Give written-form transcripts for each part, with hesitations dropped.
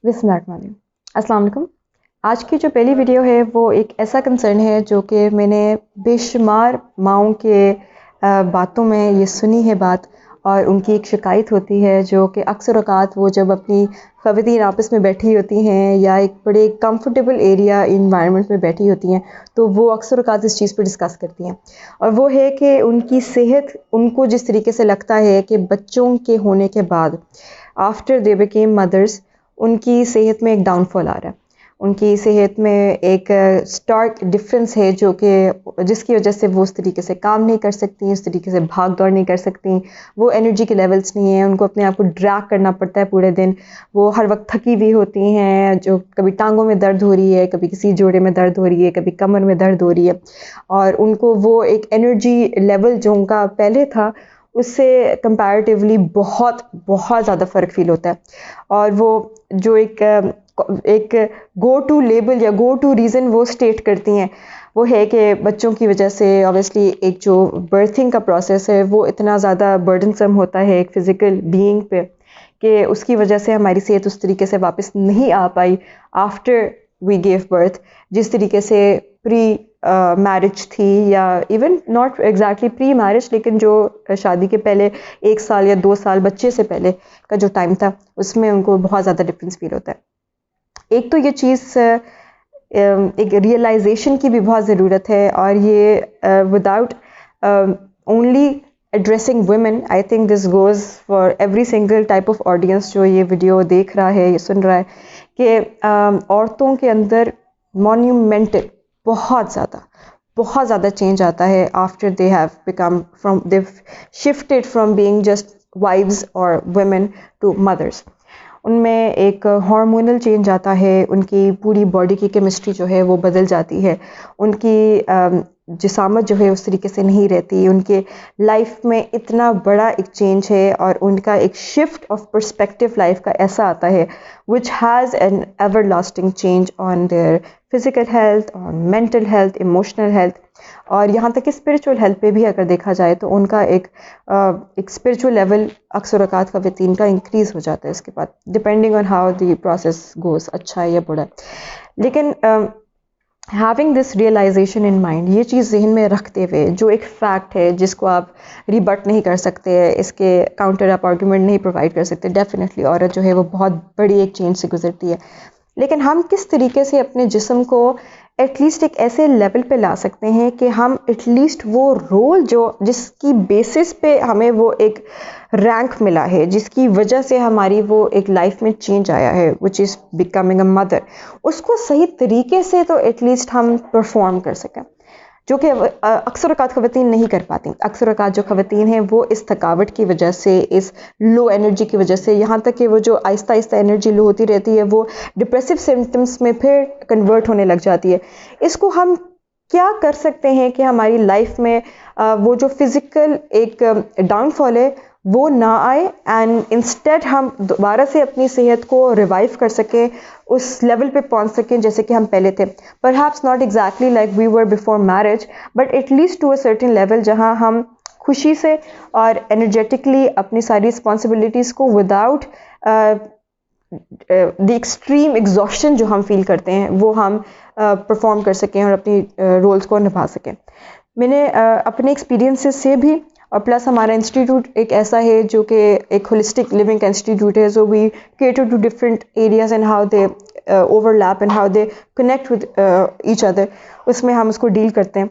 बिस्मिल्लाहिर्रहमानिर्रहीम। अस्सलाम वालेकुम। आज की जो पहली वीडियो है वो एक ऐसा कंसर्न है जो कि मैंने बेशुमार माओं के बातों में ये सुनी है बात, और उनकी एक शिकायत होती है जो कि अक्सर औक़ात वो जब अपनी ख़वातीन आपस में बैठी होती हैं या एक बड़े कंफर्टेबल एरिया इन्वायरमेंट में बैठी होती हैं तो वो अक्सर औक़ात इस चीज़ पर डिस्कस करती हैं, और वो है कि उनकी सेहत, उनको जिस तरीके से लगता है कि बच्चों के होने के बाद आफ्टर दे बिकेम मदर्स उनकी सेहत में एक डाउनफॉल आ रहा है। उनकी सेहत में एक स्टार्क डिफरेंस है जो कि जिसकी वजह से वो उस तरीके से काम नहीं कर सकती, उस तरीके से भाग दौड़ नहीं कर सकती, वो एनर्जी के लेवल्स नहीं है, उनको अपने आप को ड्रैग करना पड़ता है पूरे दिन, वो हर वक्त थकी हुई होती हैं, जो कभी टांगों में दर्द हो रही है, कभी किसी जोड़े में दर्द हो रही है, कभी कमर में दर्द हो रही है, और उनको वो एक एनर्जी लेवल जो उनका पहले था उससे कंपैरेटिवली बहुत बहुत ज़्यादा फ़र्क फ़ील होता है। और वो जो एक गो टू लेबल या गो टू रीज़न वो स्टेट करती हैं वो है कि बच्चों की वजह से ऑब्वियसली एक जो बर्थिंग का प्रोसेस है वो इतना ज़्यादा बर्डनसम होता है एक फ़िज़िकल बीइंग पे कि उसकी वजह से हमारी सेहत उस तरीके से वापस नहीं आ पाई आफ्टर वी गेव बर्थ, जिस तरीके से प्री मैरिज थी, या even not exactly pre marriage, लेकिन जो शादी के पहले 1 साल या 2 साल बच्चे से पहले का जो टाइम था उसमें उनको बहुत ज़्यादा डिफरेंस फील होता है। एक तो ये चीज़ एक रियलाइजेशन की भी बहुत ज़रूरत है, और ये without only addressing women, I think this goes for every single type of audience जो ये वीडियो देख रहा है, ये सुन रहा है, कि औरतों के अंदर मॉन्यूमेंटल बहुत ज़्यादा चेंज आता है after they have become from they shifted from being just wives और वुमेन टू मदर्स। उनमें एक हार्मोनल चेंज आता है, उनकी पूरी बॉडी की केमिस्ट्री जो है वो बदल जाती है, उनकी जिसामत जो है उस तरीके से नहीं रहती, उनके लाइफ में इतना बड़ा एक चेंज है, और उनका एक शिफ्ट ऑफ पर्सपेक्टिव लाइफ का ऐसा आता है which has an ever lasting change on their physical health, on mental health, emotional health, और यहाँ तक कि स्पिरिचुअल हेल्थ पे भी अगर देखा जाए तो उनका एक स्पिरिचुअल लेवल अक्सर औक़ात ख़वातीन का इंक्रीज़ हो जाता है इसके बाद, depending on how the process goes, अच्छा है या बुरा है। लेकिन having this realisation in mind, ये चीज़ जहन में रखते हुए, जो एक फ़ैक्ट है जिसको आप रिबट नहीं कर सकते, इसके काउंटर आप आर्गूमेंट नहीं प्रोवाइड कर सकते, डेफिनेटली औरत जो है वो बहुत बड़ी एक चेंज से गुजरती है, लेकिन हम किस तरीके से अपने जिस्म को एटलीस्ट एक ऐसे लेवल पे ला सकते हैं कि हम एटलीस्ट वो रोल जो जिसकी बेसिस पे हमें वो एक रैंक मिला है, जिसकी वजह से हमारी वो एक लाइफ में चेंज आया है, which is becoming a mother, उसको सही तरीके से तो एटलीस्ट हम परफॉर्म कर सकें, जो कि अक्सर औक़ात ख़वातीन नहीं कर पाती। अक्सर औक़ात जो ख़वातीन हैं वो इस थकावट की वजह से, इस लो एनर्जी की वजह से, यहाँ तक कि वो जो आहिस्ता आहिस्ता एनर्जी लो होती रहती है वो डिप्रेसिव सिम्टम्स में फिर कन्वर्ट होने लग जाती है। इसको हम क्या कर सकते हैं कि हमारी लाइफ में वो जो फिज़िकल एक डाउनफॉल है वो ना आए, एंड इंस्टेड हम दोबारा से अपनी सेहत को रिवाइव कर सकें, उस लेवल पे पहुंच सकें जैसे कि हम पहले थे, perhaps not exactly like we were before marriage, but at least to a certain level जहां हम खुशी से और एनर्जेटिकली अपनी सारी रिस्पॉन्सिबिलिटीज़ को विदाउट द एक्सट्रीम एग्जॉशन जो हम फील करते हैं वो हम परफॉर्म कर सकें और अपनी रोल्स को निभा सकें। मैंने अपने एक्सपीरियंसेस से भी, और प्लस हमारा इंस्टीट्यूट एक ऐसा है जो कि एक होलिस्टिक लिविंग का इंस्टीट्यूट है, so we cater to different areas and how they overlap and how they connect with each other, उसमें हम उसको डील करते हैं।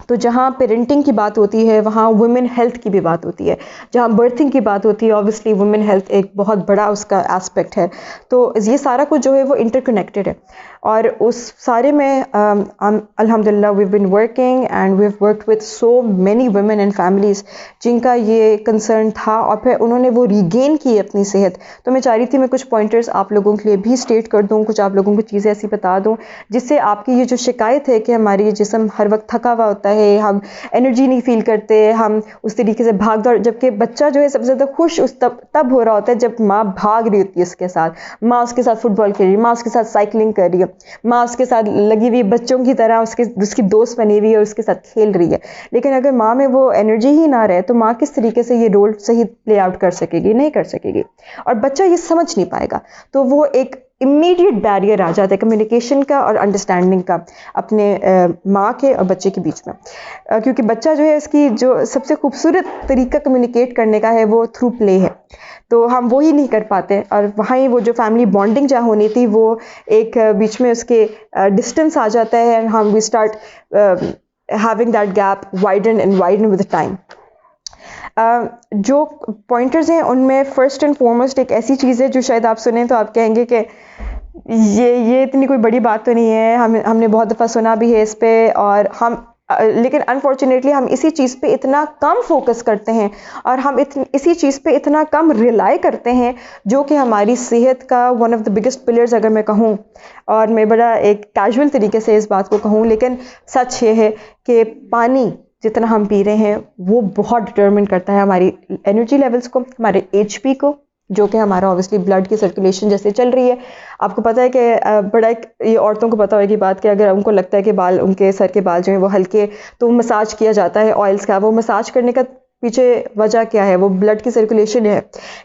तो जहाँ पेरेंटिंग की बात होती है वहाँ वुमेन हेल्थ की भी बात होती है, जहाँ बर्थिंग की बात होती है ऑब्वियसली वुमेन हेल्थ एक बहुत बड़ा उसका एस्पेक्ट है। तो ये सारा कुछ जो है वो इंटरकनेक्टेड है, और उस सारे में अल्हम्दुलिल्लाह we have been working and we have worked with so many women and families जिनका ये कंसर्न था, और फिर उन्होंने वो रीगेन की अपनी सेहत। तो मैं चाह रही थी मैं कुछ पॉइंटर्स आप लोगों के लिए भी स्टेट कर दूँ, कुछ आप लोगों को चीज़ें ऐसी बता दूँ जिससे आपकी ये जो शिकायत है कि हमारी जिस्म हर वक्त थका हुआ होता है, हम एनर्जी नहीं फील करते, हम उस तरीके से भाग दौड़, जबकि बच्चा जो है सबसे ज़्यादा खुश उस तब हो रहा होता है जब माँ भाग रही होती है उसके साथ, माँ उसके साथ फुटबॉल खेल रही है, माँ उसके साथ साइकिलिंग कर रही है, माँ उसके साथ लगी हुई बच्चों की तरह उसकी दोस्त बनी हुई है और उसके साथ खेल रही है। लेकिन अगर माँ में वो एनर्जी ही ना रहे तो माँ किस तरीके से ये रोल सही प्ले आउट कर सकेगी? नहीं कर सकेगी, और बच्चा ये समझ नहीं पाएगा। तो वो एक इमीडिएट बैरियर आ जाता है कम्युनिकेशन का और अंडरस्टैंडिंग का अपने माँ के और बच्चे के बीच में, क्योंकि बच्चा जो है इसकी जो सबसे खूबसूरत तरीका कम्युनिकेट करने का है वो थ्रू प्ले है, तो हम वो ही नहीं कर पाते। और वहाँ ही वो जो फैमिली बॉन्डिंग जहाँ होनी थी वो एक बीच में उसके डिस्टेंस आ जाता है, एंड हम we start having that gap widen and widen with time. जो पॉइंटर्स हैं उनमें फर्स्ट एंड फॉरमोस्ट एक ऐसी चीज़ है जो शायद आप सुने तो आप कहेंगे कि ये इतनी कोई बड़ी बात तो नहीं है, हमने बहुत दफ़ा सुना भी है इस पे, और हम लेकिन अनफॉर्चुनेटली हम इसी चीज़ पे इतना कम फोकस करते हैं और हम इसी चीज़ पे इतना कम रिलाई करते हैं, जो कि हमारी सेहत का one of the biggest pillars अगर मैं कहूँ, और मैं बड़ा एक कैजुअल तरीके से इस बात को कहूँ, लेकिन सच ये है कि पानी जितना हम पी रहे हैं वो बहुत डिटरमिन करता है हमारी एनर्जी लेवल्स को, हमारे HP को, जो कि हमारा ऑब्वियसली ब्लड की सर्कुलेशन जैसे चल रही है। आपको पता है कि बड़ा एक ये औरतों को पता होगी बात कि अगर उनको लगता है कि बाल, उनके सर के बाल जो है वो हल्के, तो मसाज किया जाता है ऑयल्स का। वो मसाज करने का पीछे वजह क्या है? वो ब्लड की सर्कुलेशन है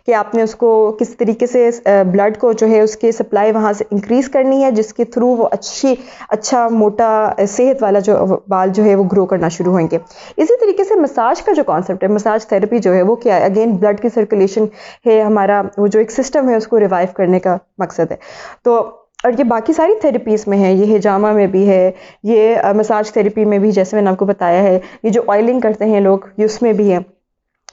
कि आपने उसको किस तरीके से ब्लड को जो है उसकी सप्लाई वहाँ से इंक्रीज़ करनी है, जिसके थ्रू वो अच्छा मोटा सेहत वाला जो बाल जो है वो ग्रो करना शुरू होंगे। इसी तरीके से मसाज का जो कॉन्सेप्ट है, मसाज थेरेपी जो है वो क्या है? अगेन ब्लड की सर्कुलेशन है, हमारा वो जो एक सिस्टम है उसको रिवाइव करने का मकसद है। तो और ये बाकी सारी थेरेपीज़ में है, ये हिजामा में भी है, ये मसाज थेरेपी में भी जैसे मैंने आपको बताया है, ये जो ऑयलिंग करते हैं लोग ये उसमें भी है।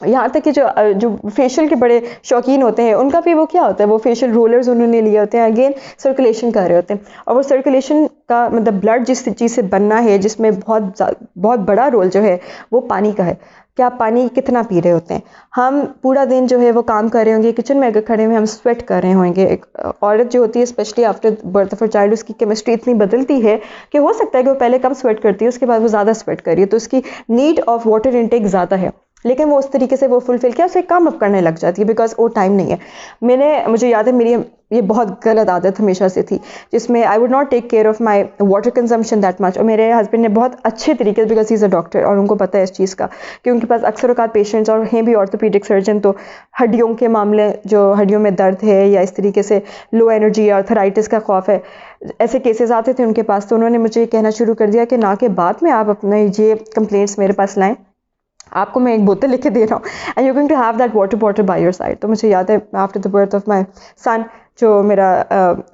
यहाँ तक कि जो फेशियल के बड़े शौकीन होते हैं उनका भी वो क्या होता है, वो फेशियल रोलर्स उन्होंने लिए होते हैं, अगेन सर्कुलेशन कर रहे होते हैं। और वो सर्कुलेशन का मतलब ब्लड जिस चीज़ से बनना है, जिसमें बहुत बड़ा रोल जो है वो पानी का है कि आप पानी कितना पी रहे होते हैं। हम पूरा दिन जो है वो काम कर रहे होंगे, किचन में अगर खड़े हुए हम स्वेट कर रहे होंगे। एक औरत जो होती है specially after birth of a child, उसकी केमिस्ट्री इतनी बदलती है कि हो सकता है कि वो पहले कम स्वेट करती है, उसके बाद वो ज़्यादा स्वेट कर रही है, तो उसकी नीड ऑफ वाटर इनटेक ज़्यादा है, लेकिन वो उस तरीके से वो फुलफिल किया उसे कम अप करने लग जाती है बिकॉज वो टाइम नहीं है। मुझे याद है मेरी ये बहुत गलत आदत हमेशा से थी, जिसमें I would not take care of my water consumption that much. और मेरे हस्बैंड ने बहुत अच्छे तरीके से, because he is a doctor और उनको पता है इस चीज़ का कि उनके पास अक्सर औकात पेशेंट्स और हैं भी ऑर्थोपीडिक सर्जन, तो हड्डियों के मामले, जो हड्डियों में दर्द है या इस तरीके से लो एनर्जी या आर्थराइटिस का खौफ है, ऐसे केसेस आते थे उनके पास। तो उन्होंने मुझे कहना शुरू कर दिया कि ना के बाद में आप अपने ये कंप्लेंट्स मेरे पास लाएँ, आपको मैं एक बोतल लिख के दे रहा हूँ and you going to have that water bottle by your side. तो मुझे याद है after the birth of my son, जो मेरा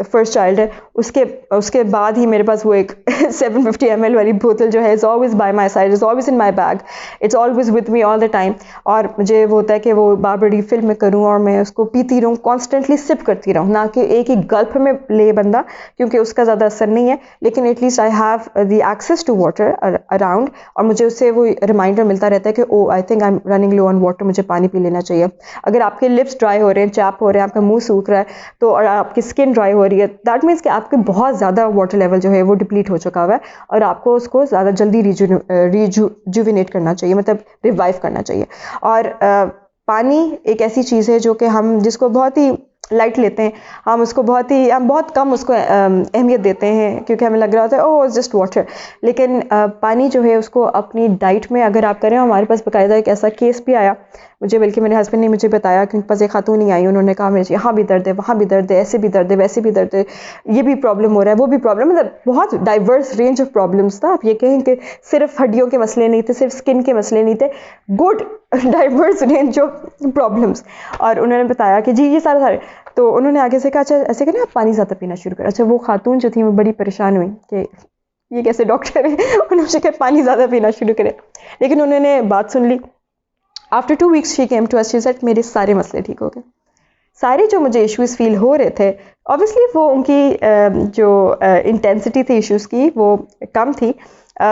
फर्स्ट चाइल्ड है, उसके बाद ही मेरे पास वो एक 750 ml वाली बोतल जो है is always bye my side, is always in my bag, it's always with me all the time. और मुझे वो होता है कि वो बार बार रिफिल में करूँ और मैं उसको पीती रहूँ, कॉन्स्टेंटली सिप करती रहूँ, ना कि एक ही गल्प में ले बंदा, क्योंकि उसका ज़्यादा असर नहीं है, लेकिन at least I have the access to water around, और मुझे उससे वो रिमाइंडर मिलता रहता है कि oh I think I am running low on water, मुझे पानी पी लेना चाहिए। अगर आपके लिप्स ड्राई हो रहे हैं, चैप हो रहे हैं, आपका मुंह सूख रहा है, तो और आपकी स्किन ड्राई हो रही है, दैट मीन्स कि आपके बहुत ज़्यादा वाटर लेवल जो है वो डिप्लीट हो चुका हुआ है और आपको उसको ज़्यादा जल्दी रिजुविनेट करना चाहिए, मतलब रिवाइव करना चाहिए। और पानी एक ऐसी चीज़ है जो कि हम जिसको बहुत ही लाइट लेते हैं, हम बहुत कम उसको अहमियत देते हैं, क्योंकि हमें लग रहा होता है ओह जस्ट वाटर। लेकिन पानी जो है उसको अपनी डाइट में अगर आप करें, हमारे पास बाकायदा एक ऐसा केस भी आया मुझे, बल्कि मेरे हस्बैंड ने मुझे बताया कि उनके पास एक खातून ही आई, उन्होंने कहा मेरे यहाँ भी दर्द है, वहाँ भी दर्द है, ऐसे भी दर्द है, वैसे भी दर्द है, ये भी प्रॉब्लम हो रहा है, वो भी प्रॉब्लम, मतलब बहुत डाइवर्स रेंज ऑफ प्रॉब्लम्स था। आप ये कहें कि सिर्फ हड्डियों के मसले नहीं थे, सिर्फ स्किन के मसले नहीं थे, good diverse range of problems. और उन्होंने बताया कि जी ये सारे, तो उन्होंने आगे से कहा अच्छा ऐसे करें आप पानी ज़्यादा पीना शुरू करें। अच्छा वो खातून जो थी वो बड़ी परेशान हुई कि ये कैसे डॉक्टर है, उन्होंने मुझे कहा पानी ज़्यादा पीना शुरू करें, लेकिन उन्होंने बात सुन ली। After 2 weeks she came to us, she said मेरे सारे मसले ठीक हो गए, सारे जो मुझे इश्यूज़ फील हो रहे थे, ऑब्वियसली वो उनकी जो इंटेंसिटी थी इश्यूज़ की वो कम थी,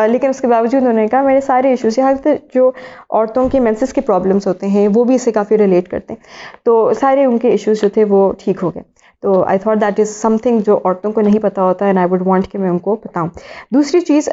लेकिन उसके बावजूद उन्होंने कहा मेरे सारे इश्यूज़, यहाँ तक जो औरतों के मेंसेस के प्रॉब्लम्स होते हैं वो भी इससे काफ़ी रिलेट करते हैं, तो सारे उनके इश्यूज़ जो थे वो ठीक हो गए। तो I thought that is something जो औरतों को नहीं पता होता है एंड आई वुड वांट कि मैं उनको बताऊं। दूसरी चीज़,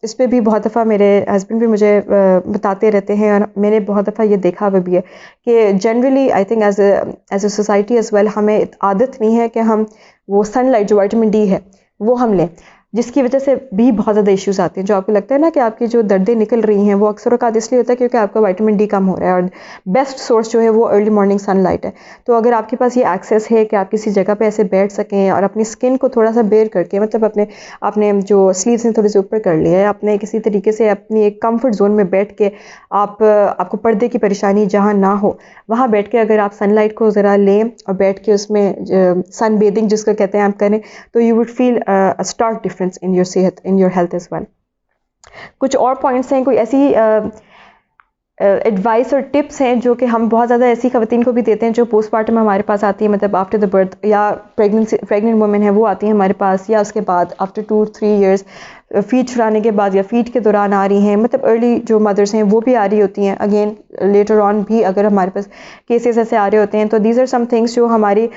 इस पर भी बहुत दफ़ा मेरे हस्बैंड भी मुझे बताते रहते हैं और मैंने बहुत दफ़ा ये देखा हुआ भी है कि generally I think as a society as well हमें आदत नहीं है कि हम वो सनलाइट जो विटामिन डी है वो हम लें। जिसकी वजह से भी बहुत ज़्यादा इश्यूज़ आते हैं। जो आपको लगता है ना कि आपकी जो दर्दें निकल रही हैं वो अक्सर औक़ात इसलिए होता है क्योंकि आपका विटामिन डी कम हो रहा है, और बेस्ट सोर्स जो है वो अर्ली मॉर्निंग सनलाइट है। तो अगर आपके पास ये एक्सेस है कि आप किसी जगह पे ऐसे बैठ सकें और अपनी स्किन को थोड़ा सा बेयर करके, मतलब आपने जो स्लीव्स हैं थोड़े से ऊपर कर लिए हैं, अपने किसी तरीके से अपनी एक कंफर्ट जोन में बैठ के आपको पर्दे की परेशानी जहाँ ना हो वहाँ बैठ के अगर आप सनलाइट को ज़रा लें और बैठ के उसमें सन बेदिंग जिसको कहते हैं आप करें, तो you would feel a stark difference in your सेहत, in your health as well. कुछ और पॉइंट्स हैं, कोई ऐसी एडवाइस और टिप्स हैं जो कि हम बहुत ज़्यादा ऐसी ख़वातीन को भी देते हैं जो पोस्टमार्टम हमारे पास आती है, मतलब आफ्टर द बर्थ, या प्रेग्नेंट वुमेन है वो आती है हमारे पास, या उसके बाद आफ्टर 2-3 ईयर्स फीड छुड़ाने के बाद या फीड के दौरान आ रही हैं, मतलब अर्ली जो मदर्स हैं वो भी आ रही होती हैं, अगेन लेटर ऑन भी अगर हमारे पास केसेस ऐसे आ रहे होते हैं। तो दीज आर सम थिंग्स जो हमारी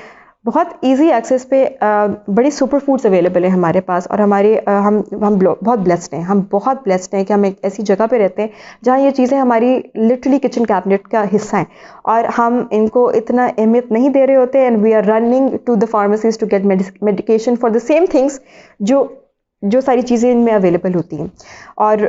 बहुत इजी एक्सेस पे बड़ी सुपर फूड्स अवेलेबल है हमारे पास, और हम बहुत ब्लेस्ड हैं, हम बहुत ब्लेस्ड हैं कि हम एक ऐसी जगह पे रहते हैं जहाँ ये चीज़ें हमारी लिटरली किचन कैबिनेट का हिस्सा हैं, और हम इनको इतना अहमियत नहीं दे रहे होते, and we are running to the pharmacies to get medication for the same things जो सारी चीज़ें इनमें अवेलेबल होती हैं। और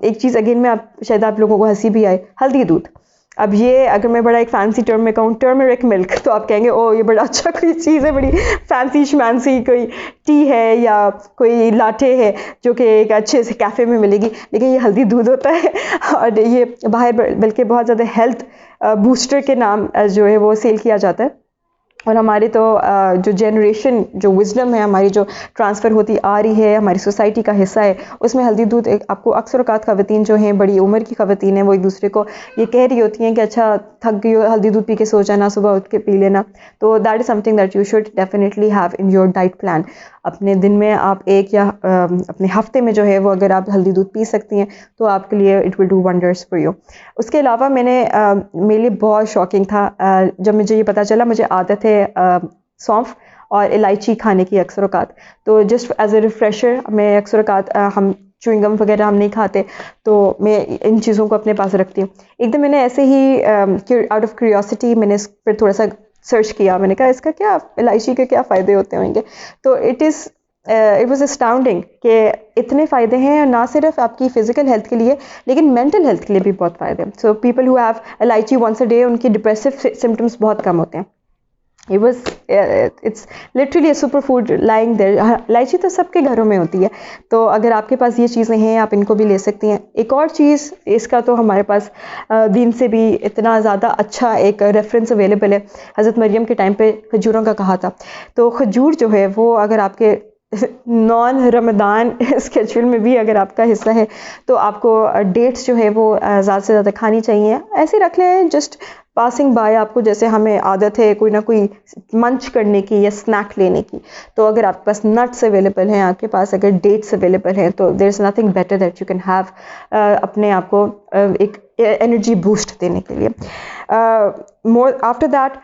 एक चीज़ अगेन में शायद आप लोगों को हंसी भी आए, हल्दी दूध। अब ये अगर मैं बड़ा एक फैंसी टर्म में कहूँ, टर्मरिक मिल्क, तो आप कहेंगे ओ ये बड़ा अच्छा कोई चीज़ है, बड़ी फैंसी शमैंसी कोई टी है या कोई लाटे है जो कि एक अच्छे से कैफ़े में मिलेगी, लेकिन ये हल्दी दूध होता है और ये बाहर बल्कि बहुत ज़्यादा हेल्थ बूस्टर के नाम जो है वो सेल किया जाता है। और हमारे तो जो जनरेशन, जो विजडम है हमारी, जो ट्रांसफ़र होती आ रही है, हमारी सोसाइटी का हिस्सा है, उसमें हल्दी दूध आपको अक्सर औक़ात ख़वातीन जो हैं, बड़ी उम्र की ख़वातीन हैं, वो एक दूसरे को ये कह रही होती हैं कि अच्छा थक गई हो, हल्दी दूध पी के सो जाना, सुबह उठ के पी लेना। तो that is something that you should definitely have in your diet plan. अपने दिन में आप एक या अपने हफ्ते में जो है वो अगर आप हल्दी दूध पी सकती हैं तो आपके लिए it will do wonders for you. उसके अलावा मेरे लिए बहुत शॉकिंग था जब मुझे ये पता चला, मुझे आदत है सौंफ और इलायची खाने की अक्सर औक़ात, तो जस्ट एज ए रिफ़्रेशर मैं अक्सर औक़ात हम च्युइंगम वगैरह हम नहीं खाते, तो मैं इन चीज़ों को अपने पास रखती हूँ। एक दिन मैंने ऐसे ही आउट ऑफ क्यूरियोसिटी मैंने इस पर थोड़ा सा सर्च किया, मैंने कहा इसका क्या, इलायची के क्या फ़ायदे होते होंगे। तो इट वाज अस्टाउंडिंग कि इतने फ़ायदे हैं, और ना सिर्फ आपकी फ़िज़िकल हेल्थ के लिए लेकिन मेंटल हेल्थ के लिए भी बहुत फ़ायदे हैं। So people who have elaichi once a day, उनकी डिप्रेसिव सिम्टम्स बहुत कम होते हैं। It's literally a super food lying there. इलायची तो सबके घरों में होती है, तो अगर आपके पास ये चीज़ें हैं आप इनको भी ले सकती हैं। एक और चीज़ इसका तो हमारे पास दीन से भी इतना ज़्यादा अच्छा एक रेफरेंस अवेलेबल है, हज़रत मरियम के टाइम पे खजूरों का कहा था। तो खजूर जो है वो अगर आपके नॉन रमदान स्केड्यूल में भी अगर आपका हिस्सा है तो आपको डेट्स जो है वो ज़्यादा से ज़्यादा खानी चाहिए। ऐसे रख लें जस्ट पासिंग बाय, आपको जैसे हमें आदत है कोई ना कोई मंच करने की या स्नैक लेने की, तो अगर आपके पास नट्स अवेलेबल हैं, आपके पास अगर डेट्स अवेलेबल हैं, तो there is nothing better that you can have अपने आप को एक एनर्जी बूस्ट देने के लिए। मोर आफ्टर दैट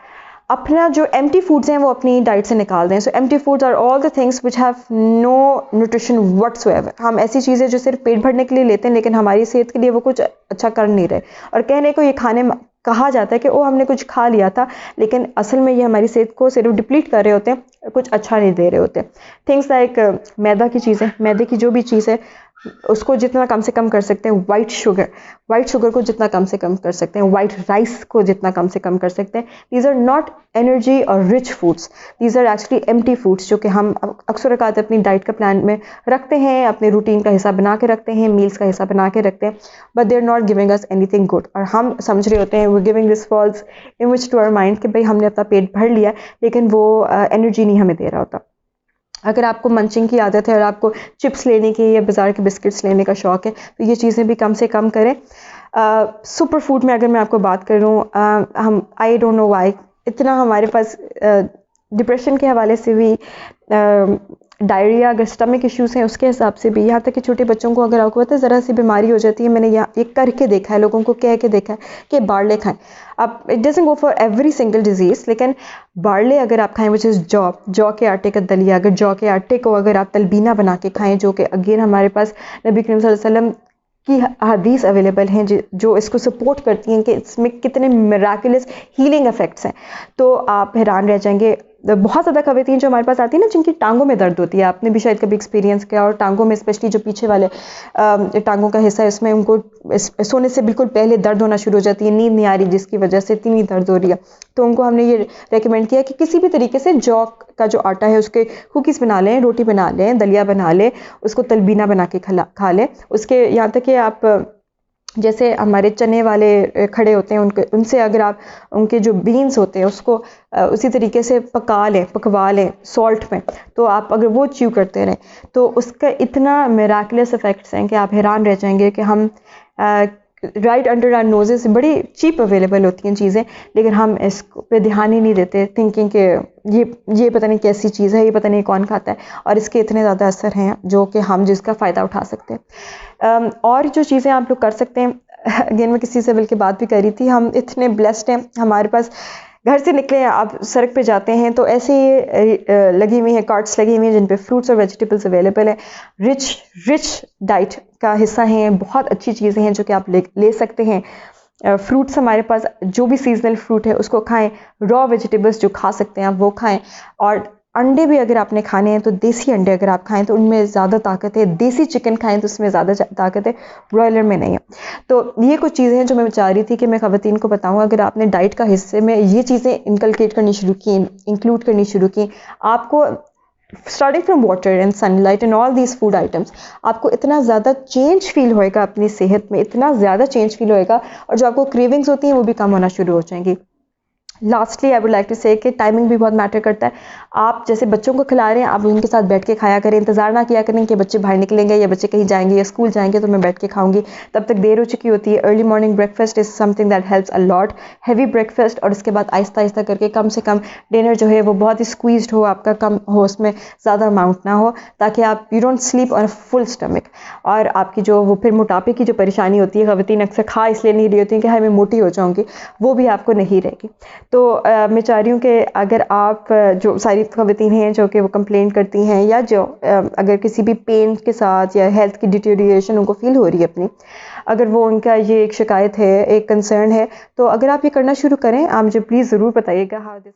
अपना जो एम्प्टी फूड्स हैं वो अपनी डाइट से निकाल दें। So empty foods are all the things which have no nutrition whatsoever. हम ऐसी चीज़ें जो सिर्फ पेट भरने के लिए लेते हैं लेकिन हमारी सेहत के लिए वो कुछ अच्छा कर नहीं रहे, और कहने को ये खाने कहा जाता है कि ओ हमने कुछ खा लिया था, लेकिन असल में ये हमारी सेहत को सिर्फ डिप्लीट कर रहे होते हैं, कुछ अच्छा नहीं दे रहे होते। थिंग्स लाइक मैदा की चीज़ें, मैदे की जो भी चीज़ है उसको जितना कम से कम कर सकते हैं, वाइट शुगर को जितना कम से कम कर सकते हैं, वाइट राइस को जितना कम से कम कर सकते हैं। दीज आर नॉट एनर्जी और rich foods, these are actually empty foods जो कि हम अक्सर औक़ात अपनी डाइट का प्लान में रखते हैं, अपने रूटीन का हिस्सा बना के रखते हैं, मील्स का हिस्सा बना के रखते हैं, but they are not giving us anything good. और हम समझ रहे होते हैं we giving this false image to our mind कि भाई हमने अपना पेट भर लिया, लेकिन वो एनर्जी नहीं हमें दे रहा होता। अगर आपको मंचिंग की आदत है और आपको चिप्स लेने की या बाज़ार के बिस्किट्स लेने का शौक़ है तो ये चीज़ें भी कम से कम करें। सुपर फूड में अगर मैं आपको बात करूँ, हम आई डोंट नो वाई इतना हमारे पास डिप्रेशन के हवाले से भी, डायरिया, अगर स्टमक इश्यूज़ हैं उसके हिसाब से भी, यहाँ तक कि छोटे बच्चों को अगर आपको पता है ज़रा सी बीमारी हो जाती है, मैंने यहाँ ये करके देखा है, लोगों को कह के देखा है कि बारले खाएं। अब it doesn't go for every single disease, लेकिन बारले अगर आप खाएं विच इज़ जौ के आटे का दलिया, अगर जौ के आटे को अगर आप तलबीना बना के खाएं, जो कि अगेन हमारे पास नबी करीम सल्लल्लाहु अलैहि वसल्लम की हदीस अवेलेबल हैं जो इसको सपोर्ट करती हैं कि इसमें कितने मिराकुलस हीलिंग इफ़ेक्ट्स हैं, तो आप हैरान रह जाएंगे। बहुत ज़्यादा ख़वातीन जो हमारे पास आती है ना, जिनकी टांगों में दर्द होती है, आपने भी शायद कभी एक्सपीरियंस किया, और टांगों में स्पेशली जो पीछे वाले टांगों का हिस्सा है, उसमें उनको सोने से बिल्कुल पहले दर्द होना शुरू हो जाती है, नींद नहीं आ रही जिसकी वजह से इतनी दर्द हो रही है। तो उनको हमने ये रेकमेंड किया कि किसी भी तरीके से जौ का जो आटा है उसके कुकीज़ बना लें, रोटी बना लें, दलिया बना लें, उसको तलबीना बना के खा लें। उसके यहाँ तक कि आप जैसे हमारे चने वाले खड़े होते हैं, उनसे अगर आप उनके जो बीन्स होते हैं उसको उसी तरीके से पकवा लें सॉल्ट में, तो आप अगर वो च्यू करते रहें तो उसका इतना मिराकुलस इफ़ेक्ट्स हैं कि आप हैरान रह जाएंगे कि हम राइट अंडर आवर नोजेस बड़ी चीप अवेलेबल होती हैं चीज़ें, लेकिन हम इस पे ध्यान ही नहीं देते, थिंकिंग कि ये पता नहीं कैसी चीज़ है, ये पता नहीं कौन खाता है, और इसके इतने ज़्यादा असर हैं जो कि हम जिसका फ़ायदा उठा सकते हैं। और जो चीज़ें आप लोग कर सकते हैं, अगेन मैं किसी से बल्कि बात भी कर रही थी, हम इतने ब्लेस्ड हैं, हमारे पास घर से निकले आप सड़क पे जाते हैं तो ऐसे लगी हुई हैं कार्ट्स लगी हुई हैं जिन पे फ्रूट्स और वेजिटेबल्स अवेलेबल है, रिच डाइट का हिस्सा हैं, बहुत अच्छी चीज़ें हैं जो कि आप ले सकते हैं। फ्रूट्स हमारे पास जो भी सीजनल फ्रूट है उसको खाएं, रॉ वेजिटेबल्स जो खा सकते हैं आप वो खाएं, और अंडे भी अगर आपने खाने हैं तो देसी अंडे अगर आप खाएं तो उनमें ज़्यादा ताकत है, देसी चिकन खाएं तो उसमें ज़्यादा ताकत है, ब्रॉयलर में नहीं है। तो ये कुछ चीज़ें हैं जो मैं चाह रही थी कि मैं ख़वातीन को बताऊं, अगर आपने डाइट का हिस्से में ये चीज़ें इनकलकेट करनी शुरू की, इंक्लूड करनी शुरू की, आपको starting from water and sunlight and all these food items, आपको इतना ज़्यादा चेंज फील होएगा अपनी सेहत में, इतना ज़्यादा चेंज फील होएगा, और जो आपको क्रेविंग्स होती हैं वो भी कम होना शुरू हो जाएंगी। Lastly I would like to say कि टाइमिंग भी बहुत मैटर करता है। आप जैसे बच्चों को खिला रहे हैं, आप उनके साथ बैठ के खाया करें, इंतज़ार ना किया करें कि बच्चे बाहर निकलेंगे या बच्चे कहीं जाएंगे या स्कूल जाएंगे तो मैं बैठ के खाऊंगी, तब तक देर हो चुकी होती है। Early morning breakfast is something that helps a lot, heavy breakfast, और उसके बाद आहिस्ता आहिस्ता करके कम से कम डिनर जो है वो बहुत ही स्क्वीज्ड हो, आपका कम हो, उसमें ज़्यादा अमाउंट ना हो, ताकि आप you don't sleep on a full stomach, और आपकी जो वो फिर मोटापे की जो परेशानी होती है, ख़वातीन अक्सर खा इसलिए नहीं रही होती हैं कि हाय मैं मोटी हो जाऊँगी, वो भी आपको नहीं रहेगी। तो मैं चाह रही हूँ कि अगर आप जो सारी ख़वातीन हैं जो कि वो कंप्लेंट करती हैं, या जो अगर किसी भी पेन के साथ या हेल्थ की डिटेरियोरेशन उनको फील हो रही है अपनी, अगर वो उनका ये एक शिकायत है, एक कंसर्न है, तो अगर आप ये करना शुरू करें, आप मुझे प्लीज़ ज़रूर बताइएगा हाउ दिस